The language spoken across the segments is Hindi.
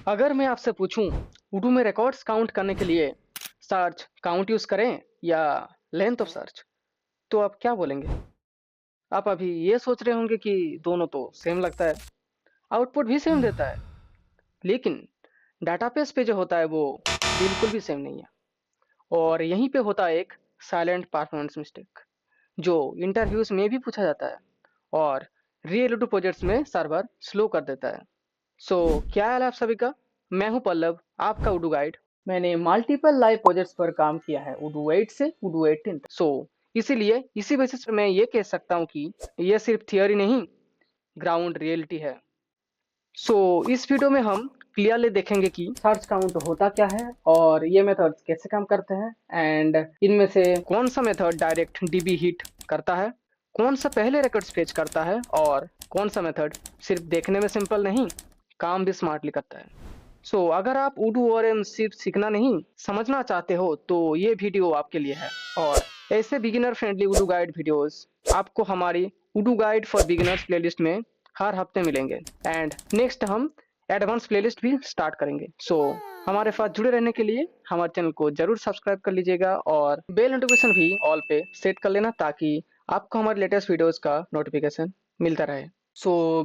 अगर मैं आपसे पूछूं उडू में रिकॉर्ड्स काउंट करने के लिए सर्च काउंट यूज करें या लेंथ ऑफ सर्च, तो आप क्या बोलेंगे? आप अभी ये सोच रहे होंगे कि दोनों तो सेम लगता है, आउटपुट भी सेम देता है, लेकिन डाटाबेस पे जो होता है वो बिल्कुल भी सेम नहीं है। और यहीं पे होता है एक साइलेंट परफॉर्मेंस मिस्टेक जो इंटरव्यूज में भी पूछा जाता है और रियल उडू प्रोजेक्ट्स में सर्वर स्लो कर देता है। सो क्या हाल है आप सभी का? मैं हूं पल्लव, आपका उडू गाइड। मैंने मल्टीपल लाइव प्रोजेक्ट्स पर काम किया है उडू 8 से उडू 18 तक। इसीलिए इसी बेसिस पे मैं ये कह सकता हूँ कि ये सिर्फ थियोरी नहीं, ग्राउंड रियलिटी है। इस वीडियो में हम क्लियरली देखेंगे कि सर्च काउंट होता क्या है और ये मेथड्स कैसे काम करते हैं एंड इनमें से कौन सा मेथड डायरेक्ट डीबी हिट करता है, कौन सा पहले रिकॉर्ड्स फेच करता है और कौन सा मेथड सिर्फ देखने में सिंपल नहीं, काम भी स्मार्टली करता है। अगर आप उडू और एम सिर्फ सीखना नहीं समझना चाहते हो तो ये वीडियो आपके लिए है। और ऐसे बिगिनर फ्रेंडली उडू गाइड वीडियोस आपको हमारी उडू गाइड फॉर बिगिनर्स प्लेलिस्ट में हर हफ्ते मिलेंगे एंड नेक्स्ट हम एडवांस प्लेलिस्ट भी स्टार्ट करेंगे। हमारे साथ जुड़े रहने के लिए हमारे चैनल को जरूर सब्सक्राइब कर लीजिएगा और बेल नोटिफिकेशन भी ऑल पे सेट कर लेना ताकि आपको हमारे लेटेस्ट वीडियोस का नोटिफिकेशन मिलता रहे।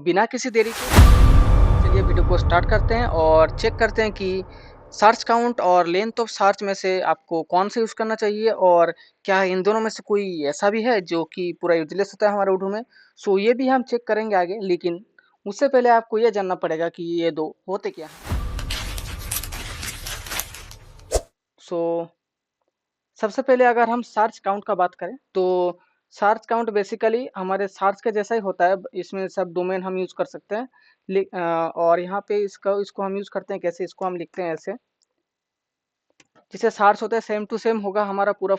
बिना किसी देरी के चलिए वीडियो को स्टार्ट करते हैं और चेक करते हैं कि सर्च काउंट और लेंथ ऑफ सर्च में से आपको कौन सा यूज़ करना चाहिए और क्या इन दोनों में से कोई ऐसा भी है जो कि पूरा यूजलेस होता है हमारे उडू में। ये भी हम चेक करेंगे आगे, लेकिन उससे पहले आपको ये जानना पड़ेगा कि ये दो होते क्या हैं। सो सबसे पहले अगर हम सर्च काउंट का बात करें तो सर्च काउंट बेसिकली हमारे सर्च के जैसा ही होता है, इसमें सब डोमेन हम यूज़ कर सकते हैं। और यहाँ पे इसको इसको हम यूज़ करते हैं कैसे, इसको हम लिखते हैं ऐसे, जिसे सर्च होता है सेम टू सेम होगा हमारा पूरा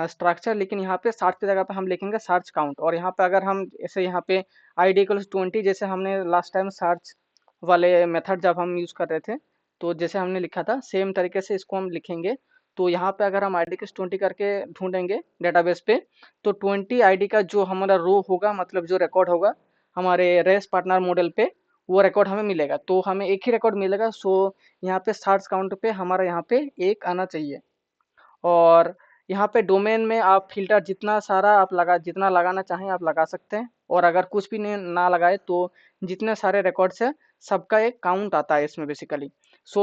स्ट्रक्चर, लेकिन यहाँ पे सर्च की जगह पे हम लिखेंगे सर्च काउंट। और यहाँ पे अगर हम ऐसे यहाँ पे ID इक्वल्स 20 जैसे हमने लास्ट टाइम सर्च वाले मेथड जब हम यूज़ कर रहे थे तो जैसे हमने लिखा था सेम तरीके से इसको हम लिखेंगे। तो यहाँ पे अगर हम ID इक्वल्स 20 करके ढूंढेंगे डेटाबेस पे तो 20 ID का जो हमारा रो होगा, मतलब जो रिकॉर्ड होगा हमारे रेस पार्टनर मॉडल पे, वो रिकॉर्ड हमें मिलेगा। तो हमें एक ही रिकॉर्ड मिलेगा। यहाँ पे सर्च काउंट पे हमारा यहाँ पे एक आना चाहिए। और यहाँ पे डोमेन में आप फिल्टर जितना सारा आप जितना लगाना चाहें आप लगा सकते हैं। और अगर कुछ भी नहीं ना लगाए तो जितने सारे रिकॉर्ड्स है सबका एक काउंट आता है इसमें बेसिकली।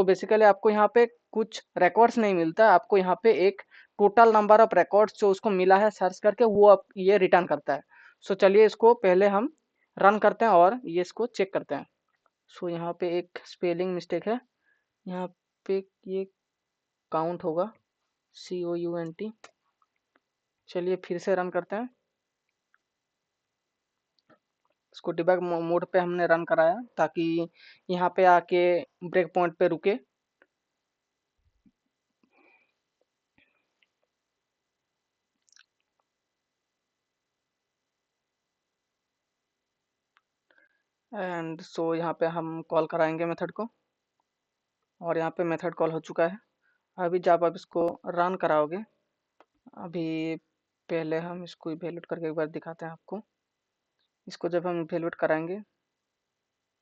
बेसिकली आपको यहाँ पे कुछ रिकॉर्ड्स नहीं मिलता, आपको यहाँ पे एक टोटल नंबर ऑफ रिकॉर्ड्स जो उसको मिला है सर्च करके वो आप ये रिटर्न करता है। चलिए इसको पहले हम रन करते हैं और ये इसको चेक करते हैं। यहाँ पे एक स्पेलिंग मिस्टेक है, यहाँ पे ये काउंट होगा COUNT। चलिए फिर से रन करते हैं इसको। डिबग मोड पे हमने रन कराया ताकि यहाँ पे आके ब्रेक पॉइंट पे रुके। एंड यहाँ पे हम कॉल कराएंगे मेथड को और यहाँ पे मेथड कॉल हो चुका है। अभी जब आप इसको रन कराओगे, अभी पहले हम इसको इवेल्यूट करके एक बार दिखाते हैं आपको। इसको जब हम इवेल्यूट कराएंगे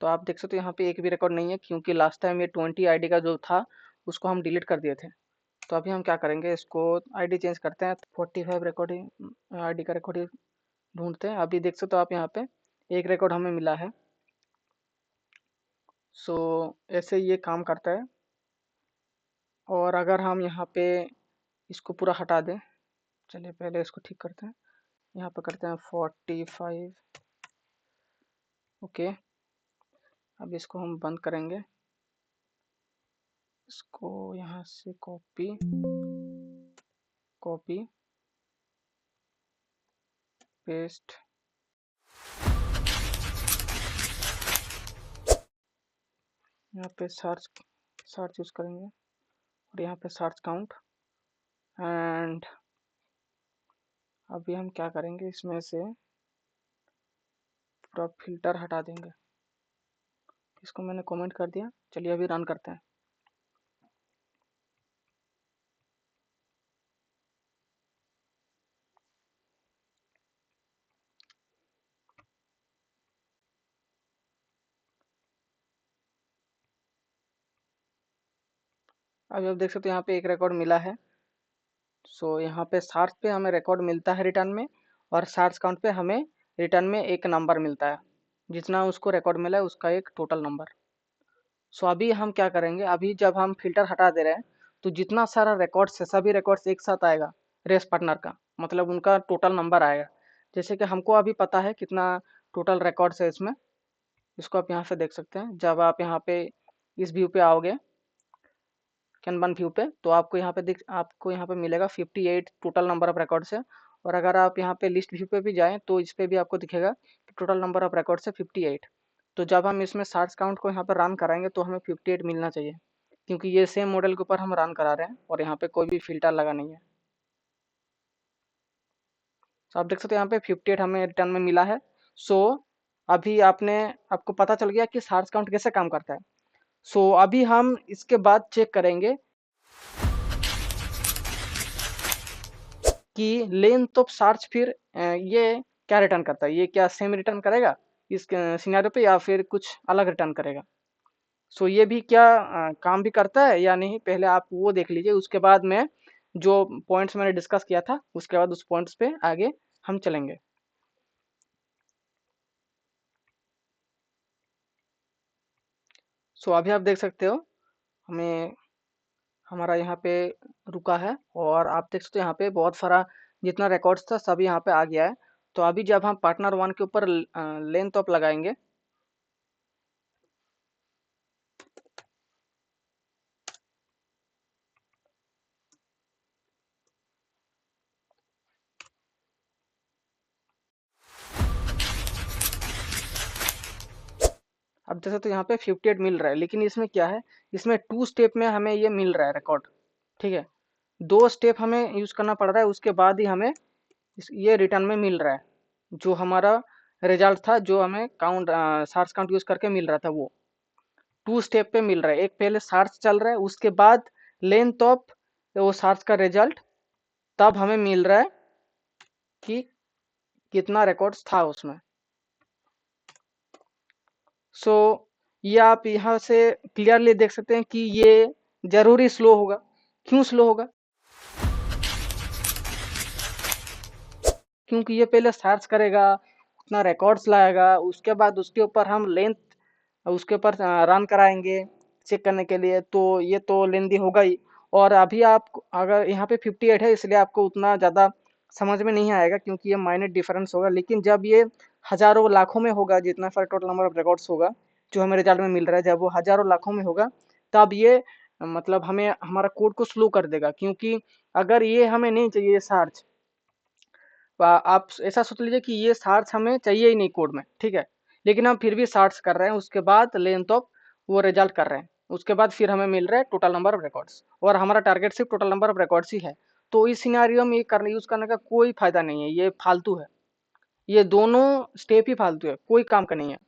तो आप देख सकते हो यहाँ पे एक भी रिकॉर्ड नहीं है, क्योंकि लास्ट टाइम ये 20 ID का जो था उसको हम डिलीट कर दिए थे। तो अभी हम क्या करेंगे, इसको ID चेंज करते हैं, 45 रिकॉर्डिंग ID का रिकॉर्ड ढूंढते हैं। अभी देख सकते हो आप यहाँ पे एक रिकॉर्ड हमें मिला है। ऐसे ये काम करता है। और अगर हम यहाँ पे इसको पूरा हटा दें, चलिए पहले इसको ठीक करते हैं, यहाँ पे करते हैं 45। ओके, अब इसको हम बंद करेंगे, इसको यहाँ से कॉपी कॉपी पेस्ट, यहाँ पे सर्च यूज करेंगे और यहाँ पे सर्च काउंट। एंड अभी हम क्या करेंगे, इसमें से पूरा फिल्टर हटा देंगे। इसको मैंने कमेंट कर दिया। चलिए अभी रन करते हैं। अभी आप देख सकते हो यहाँ पे एक रिकॉर्ड मिला है। सो यहाँ पे सार्स पे हमें रिकॉर्ड मिलता है रिटर्न में, और सार्स काउंट पे हमें रिटर्न में एक नंबर मिलता है, जितना उसको रिकॉर्ड मिला है उसका एक टोटल नंबर। सो अभी हम क्या करेंगे, अभी जब हम फिल्टर हटा दे रहे हैं तो जितना सारा रिकॉर्ड्स है सभी रिकॉर्ड्स एक साथ आएगा रेस पार्टनर का, मतलब उनका टोटल नंबर आएगा। जैसे कि हमको अभी पता है कितना टोटल रिकॉर्ड्स है इसमें, इसको आप यहाँ से देख सकते हैं। जब आप यहाँ पे इस व्यू पे आओगे कैनबन व्यू पे, तो आपको यहाँ पे मिलेगा 58 टोटल नंबर ऑफ रिकॉर्ड्स है। और अगर आप यहाँ पे लिस्ट व्यू पे भी जाएं तो इस पे भी आपको दिखेगा कि टोटल नंबर ऑफ रिकॉर्ड्स है 58। तो जब हम इसमें सार्च काउंट को यहाँ पर रन कराएंगे तो हमें 58 मिलना चाहिए, क्योंकि ये सेम मॉडल के ऊपर हम रन करा रहे हैं और यहाँ पे कोई भी फिल्टर लगा नहीं है। तो आप देख सकते हो यहाँ पे 58 हमें रिटर्न में मिला है। सो अभी आपको पता चल गया कि सार्च काउंट कैसे काम करता है। सो अभी हम इसके बाद चेक करेंगे कि लेंथ ऑफ सार्च फिर ये क्या रिटर्न करता है, ये क्या सेम रिटर्न करेगा इस सिनेरियो पे, या फिर कुछ अलग रिटर्न करेगा। सो ये भी क्या काम भी करता है या नहीं, पहले आप वो देख लीजिए, उसके बाद में जो पॉइंट्स मैंने डिस्कस किया था उसके बाद उस पॉइंट्स पे आगे हम चलेंगे। सो अभी आप देख सकते हो हमें हमारा यहाँ पे रुका है, और आप देख सकते हो यहाँ पे बहुत सारा जितना रिकॉर्ड्स था सब यहाँ पे आ गया है। तो अभी जब हम पार्टनर वन के ऊपर लेंथ ऑफ लगाएंगे, अब जैसे तो यहाँ पे 58 मिल रहा है, लेकिन इसमें क्या है, इसमें 2 स्टेप में हमें ये मिल रहा है रिकॉर्ड। ठीक है, 2 स्टेप हमें यूज करना पड़ रहा है, उसके बाद ही हमें ये रिटर्न में मिल रहा है। जो हमारा रिजल्ट था जो हमें सार्च काउंट यूज करके मिल रहा था, वो 2 स्टेप पे मिल रहा है। एक पहले सार्च चल रहा है, उसके बाद लेंथ ऑफ वो सार्च का रिजल्ट, तब हमें मिल रहा है कि कितना रिकॉर्ड्स था उसमें। सो ये आप यहाँ से क्लियरली देख सकते हैं कि ये जरूरी स्लो होगा। क्यों स्लो होगा, क्योंकि ये पहले सर्च करेगा, उतना रिकॉर्ड्स लाएगा, उसके बाद उसके ऊपर हम लेंथ उसके ऊपर रन कराएंगे चेक करने के लिए, तो ये तो लेंदी होगा ही। और अभी आप अगर यहाँ पे 58 है इसलिए आपको उतना ज़्यादा समझ में नहीं आएगा, क्योंकि ये माइनर डिफरेंस होगा। लेकिन जब ये हजारों लाखों में होगा, जितना सारा टोटल नंबर ऑफ रिकॉर्ड्स होगा जो हमें रिजल्ट में मिल रहा है, जब वो हजारों लाखों में होगा तब ये मतलब हमें हमारा कोड को स्लो कर देगा। क्योंकि अगर ये हमें नहीं चाहिए सर्च, आप ऐसा सोच लीजिए कि ये सार्स हमें चाहिए ही नहीं कोड में, ठीक है, लेकिन हम फिर भी सार्स कर रहे हैं, उसके बाद लेंथ ऑफ वो रिजल्ट कर रहे हैं, उसके बाद फिर हमें मिल रहा है टोटल नंबर ऑफ रिकॉर्ड्स, और हमारा टारगेट सिर्फ टोटल नंबर ऑफ रिकॉर्ड्स ही है। तो इस सिनेरियो में ये करने यूज करने का कोई फायदा नहीं है, ये फालतू है। ये दोनों स्टेप ही फालतू है, कोई काम का नहीं है।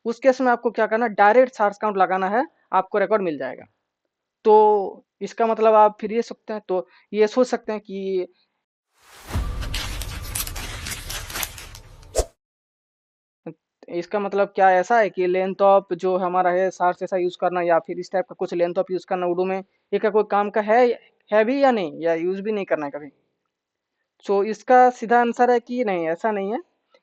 उस केस में आपको क्या करना, डायरेक्ट सार्स काउंट लगाना है, आपको रिकॉर्ड मिल जाएगा। तो इसका मतलब आप फिर ये सकते हैं, तो ये सोच सकते हैं कि इसका मतलब क्या ऐसा है कि लेंथ ऑफ जो हमारा है सार्स ऐसा यूज करना, या फिर इस टाइप का कुछ लेंथ ऑफ यूज करना उर्दू में, ये क्या कोई काम का है भी या नहीं, या यूज भी नहीं करना है कभी। सो इसका सीधा आंसर है कि नहीं, ऐसा नहीं है,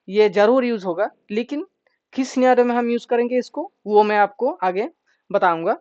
ये जरूर यूज होगा, लेकिन किस सिनेरियो में हम यूज करेंगे इसको वो मैं आपको आगे बताऊंगा।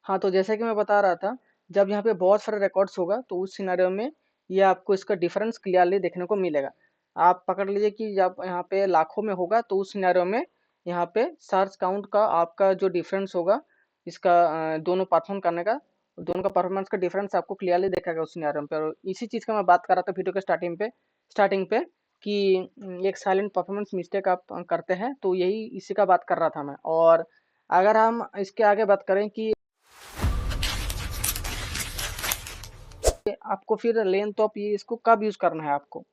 हाँ, तो जैसे कि मैं बता रहा था, जब यहाँ पे बहुत सारे रिकॉर्ड्स होगा तो उस सिनेरियो में ये आपको इसका डिफरेंस क्लियरली देखने को मिलेगा। आप पकड़ लीजिए कि जब यहाँ पे लाखों में होगा तो उस सिनेरियो में यहाँ पे सर्च काउंट का आपका जो डिफरेंस होगा, इसका दोनों परफॉर्म करने का, दोनों का परफॉर्मेंस का डिफरेंस आपको क्लियरली देखेगा उस सिनेरियो पे। और इसी चीज़ का मैं बात कर रहा था वीडियो के स्टार्टिंग पे कि एक साइलेंट परफॉर्मेंस मिस्टेक आप करते हैं, तो यही इसी का बात कर रहा था मैं। और अगर हम इसके आगे बात करें कि आपको फिर लेंथ ऑफ ये इसको कब यूज करना है आपको,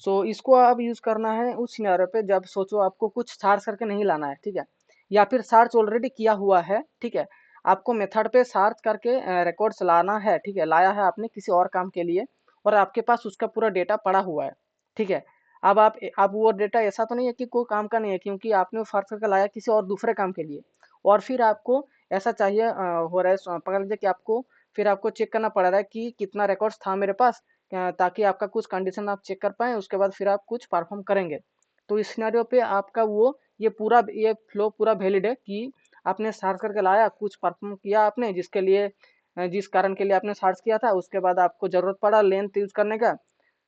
सो इसको आप यूज करना है उस सिनेरियो पे जब सोचो आपको कुछ सर्च करके नहीं लाना है, ठीक है, या फिर सर्च ऑलरेडी किया हुआ है, ठीक है, आपको मेथड पे सर्च करके रिकॉर्ड्स लाना है, ठीक है, लाया है आपने किसी और काम के लिए, और आपके पास उसका पूरा डेटा पड़ा हुआ है, ठीक है। अब वो डेटा ऐसा तो नहीं है कि कोई काम का नहीं है, क्योंकि आपने वो सर्च करके लाया किसी और दूसरे काम के लिए, और फिर आपको ऐसा चाहिए हो रहा है पकड़ लीजिए कि आपको फिर आपको चेक करना पड़ रहा है कि कितना रिकॉर्ड्स था मेरे पास, ताकि आपका कुछ कंडीशन आप चेक कर पाएँ, उसके बाद फिर आप कुछ परफ़ॉर्म करेंगे। तो इस सिनेरियो पे आपका वो ये फ्लो पूरा वैलिड है कि आपने सर्च करके लाया, कुछ परफ़ॉर्म किया आपने जिस कारण के लिए आपने सर्च किया था, उसके बाद आपको ज़रूरत पड़ा लेंथ यूज़ करने का,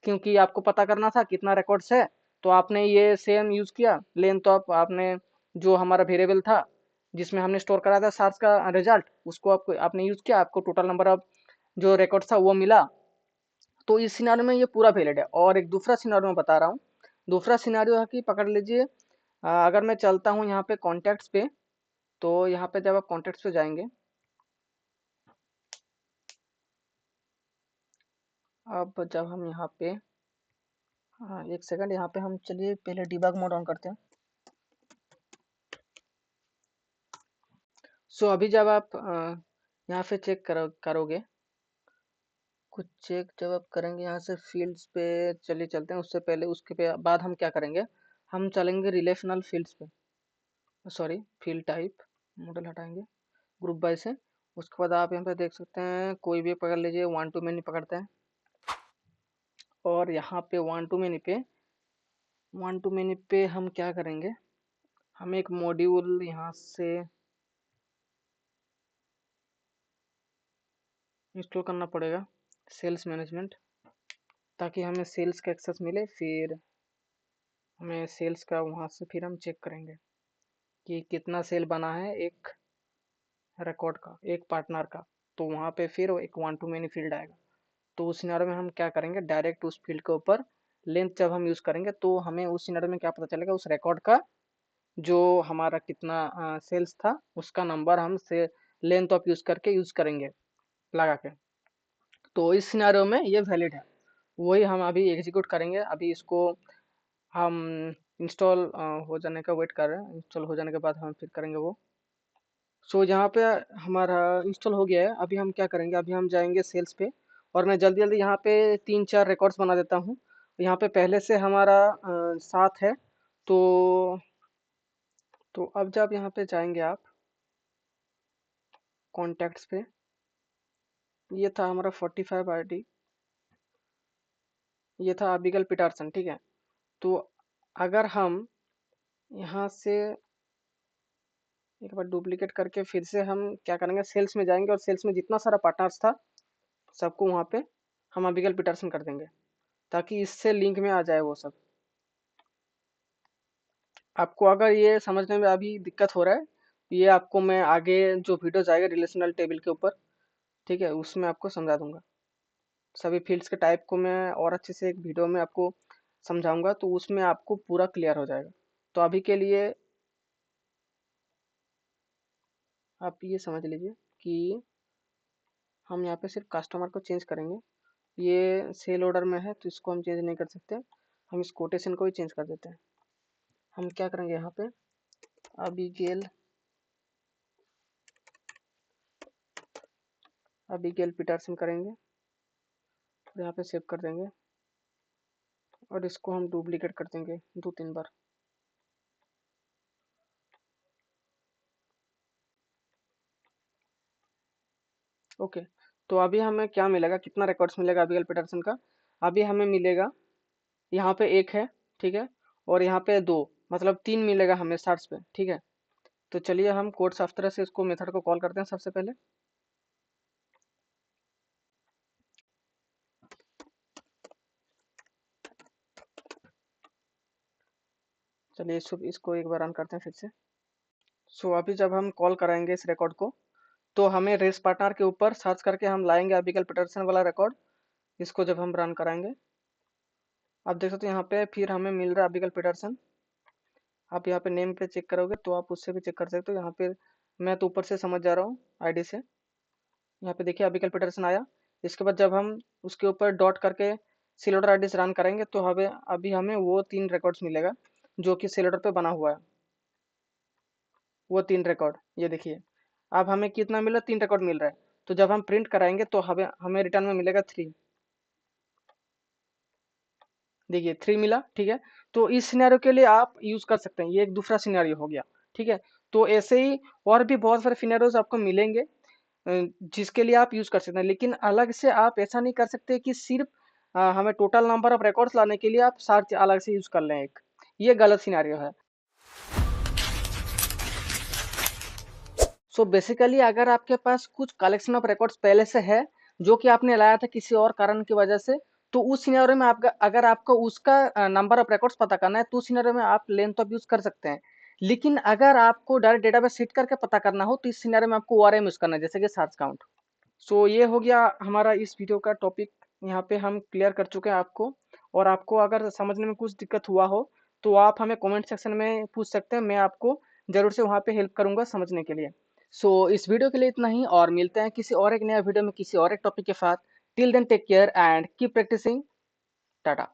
क्योंकि आपको पता करना था कितना रिकॉर्ड्स है, तो आपने ये सेम यूज़ किया। लेंथ तो आपने जो हमारा वेरिएबल था, जिसमें हमने स्टोर करा था सर्च का रिजल्ट, उसको आपने यूज़ किया, आपको टोटल नंबर ऑफ जो रिकॉर्ड्स था वो मिला। तो इस सिनेरियो में ये पूरा वैलिड है। और एक दूसरा सिनेरियो मैं बता रहा हूँ। दूसरा सिनेरियो है कि पकड़ लीजिए, अगर मैं चलता हूँ यहाँ पे कॉन्टैक्ट्स पे, तो यहाँ पे जब आप कॉन्टैक्ट्स पे जाएँगे, अब जब हम यहाँ पे हाँ, 1 सेकंड यहाँ पे हम चलिए पहले डिबग मोड ऑन करते हैं। सो अभी जब आप यहाँ पे चेक करोगे, कुछ चेक जब आप करेंगे यहाँ से फील्ड्स पे चलिए चलते हैं। उससे पहले उसके बाद हम क्या करेंगे, हम चलेंगे रिलेशनल फील्ड्स पे, सॉरी फील्ड टाइप, मॉडल हटाएंगे ग्रुप बाय से। उसके बाद आप यहाँ पे देख सकते हैं कोई भी पकड़ लीजिए, वन टू मैनी पकड़ते हैं। और यहाँ पे वन टू मैनी पे हम क्या करेंगे, हमें एक मॉड्यूल यहाँ से इंस्टॉल करना पड़ेगा, सेल्स मैनेजमेंट, ताकि हमें सेल्स का एक्सेस मिले। फिर हमें सेल्स का वहाँ से फिर हम चेक करेंगे कि कितना सेल बना है एक रिकॉर्ड का, एक पार्टनर का। तो वहाँ पे फिर एक वन टू मैनी फील्ड आएगा। तो उस सिनेरियो में हम क्या करेंगे, डायरेक्ट उस फील्ड के ऊपर लेंथ जब हम यूज़ करेंगे, तो हमें उस सिनेरियो में क्या पता चलेगा, उस रिकॉर्ड का जो हमारा कितना सेल्स था, उसका नंबर हम से लेंथ ऑफ यूज़ करके यूज़ करेंगे लगा के। तो इस सिनेरियो में ये वैलिड है। वही हम अभी एग्जीक्यूट करेंगे। अभी इसको हम इंस्टॉल हो जाने का वेट कर रहे हैं। इंस्टॉल हो जाने के बाद हम फिर करेंगे वो। सो यहाँ पे हमारा इंस्टॉल हो गया है। अभी हम क्या करेंगे, अभी हम जाएंगे सेल्स पे, और मैं जल्दी जल्दी यहाँ पे 3-4 रिकॉर्ड्स बना देता हूँ। यहाँ पे पहले से हमारा 7 है। तो अब जब यहाँ पे जाएंगे आप कॉन्टैक्ट्स पे, ये था हमारा 45 आईडी, ये था अबिगल पीटरसन, ठीक है। तो अगर हम यहाँ से एक बार डुप्लीकेट करके फिर से हम क्या करेंगे, सेल्स में जाएंगे और सेल्स में जितना सारा पार्टनर्स था सबको वहाँ पे हम अबिगल पीटरसन कर देंगे, ताकि इससे लिंक में आ जाए वो सब। आपको अगर ये समझने में अभी दिक्कत हो रहा है, ये आपको मैं आगे जो वीडियोज आएगा रिलेशनल टेबल के ऊपर, ठीक है, उसमें आपको समझा दूंगा। सभी फील्ड्स के टाइप को मैं और अच्छे से एक वीडियो में आपको समझाऊंगा, तो उसमें आपको पूरा क्लियर हो जाएगा। तो अभी के लिए आप ये समझ लीजिए कि हम यहाँ पे सिर्फ कस्टमर को चेंज करेंगे। ये सेल ऑर्डर में है तो इसको हम चेंज नहीं कर सकते, हम इस कोटेशन को ही चेंज कर देते हैं। हम क्या करेंगे, यहाँ पे अबिगेल पीटरसन करेंगे और यहाँ पे सेव कर देंगे, और इसको हम डुप्लीकेट कर देंगे 2-3 बार। ओके, तो अभी हमें क्या मिलेगा, कितना रिकॉर्ड्स मिलेगा अबिगेल पीटरसन का। अभी हमें मिलेगा यहाँ पे 1 है, ठीक है, और यहाँ पे 2, मतलब 3 मिलेगा हमें सर्च पे, ठीक है। तो चलिए हम कोड साफ तरह से इसको मेथड को कॉल करते हैं सबसे पहले। चलिए इसको एक बार रन करते हैं फिर से। सो अभी जब हम कॉल कराएंगे इस रिकॉर्ड को, तो हमें रेस पार्टनर के ऊपर सर्च करके हम लाएंगे अबिगेल पीटरसन वाला रिकॉर्ड। इसको जब हम रन कराएंगे, आप देख सकते हो यहाँ पे फिर हमें मिल रहा है अबिगेल पीटरसन। आप यहाँ पे नेम पे चेक करोगे तो आप उससे भी चेक कर सकते हो। यहाँ पे मैं तो ऊपर से समझ जा रहा हूँ आईडी से। यहाँ पे देखिए अबिगेल पीटरसन आया। इसके बाद जब हम उसके ऊपर डॉट करके सीलोडर आईडी से रन करेंगे, तो हमें अभी हमें वो 3 रिकॉर्ड्स मिलेगा जो कि सीलोडर पे बना हुआ है। वो 3 रिकॉर्ड ये देखिए, अब हमें कितना मिला, 3 रिकॉर्ड मिल रहा है। तो जब हम प्रिंट कराएंगे तो हमें हमें रिटर्न में मिलेगा 3। देखिए 3 मिला, ठीक है। तो इस सिनेरियो के लिए आप यूज कर सकते हैं, ये एक दूसरा सिनेरियो हो गया, ठीक है। तो ऐसे ही और भी बहुत सारे सिनेरियोज आपको मिलेंगे जिसके लिए आप यूज कर सकते हैं, लेकिन अलग से आप ऐसा नहीं कर सकते कि सिर्फ हमें टोटल नंबर ऑफ रिकॉर्ड्स लाने के लिए आप सर्च अलग से यूज कर लें एक। ये गलत सिनेरियो है। सो बेसिकली अगर आपके पास कुछ कलेक्शन ऑफ रिकॉर्ड्स पहले से है जो कि आपने लाया था किसी और कारण की वजह से, तो उस सिनेरियो में आपका अगर आपको उसका नंबर ऑफ रिकॉर्ड्स पता करना है तो उस सिनेरियो में आप लेंथ ऑफ यूज कर सकते हैं। लेकिन अगर आपको डायरेक्ट डेटाबेस हिट करके पता करना हो तो इस सिनेरियो में आपको ओआरएम यूज करना है, जैसे कि सर्च काउंट। सो ये हो गया हमारा इस वीडियो का टॉपिक। यहाँ पे हम क्लियर कर चुके हैं आपको। और आपको अगर समझने में कुछ दिक्कत हुआ हो तो आप हमें कमेंट सेक्शन में पूछ सकते हैं, मैं आपको ज़रूर से वहाँ पे हेल्प करूँगा समझने के लिए। सो इस वीडियो के लिए इतना ही, और मिलते हैं किसी और एक नया वीडियो में किसी और एक टॉपिक के साथ। Till then take care and keep practising. Tata.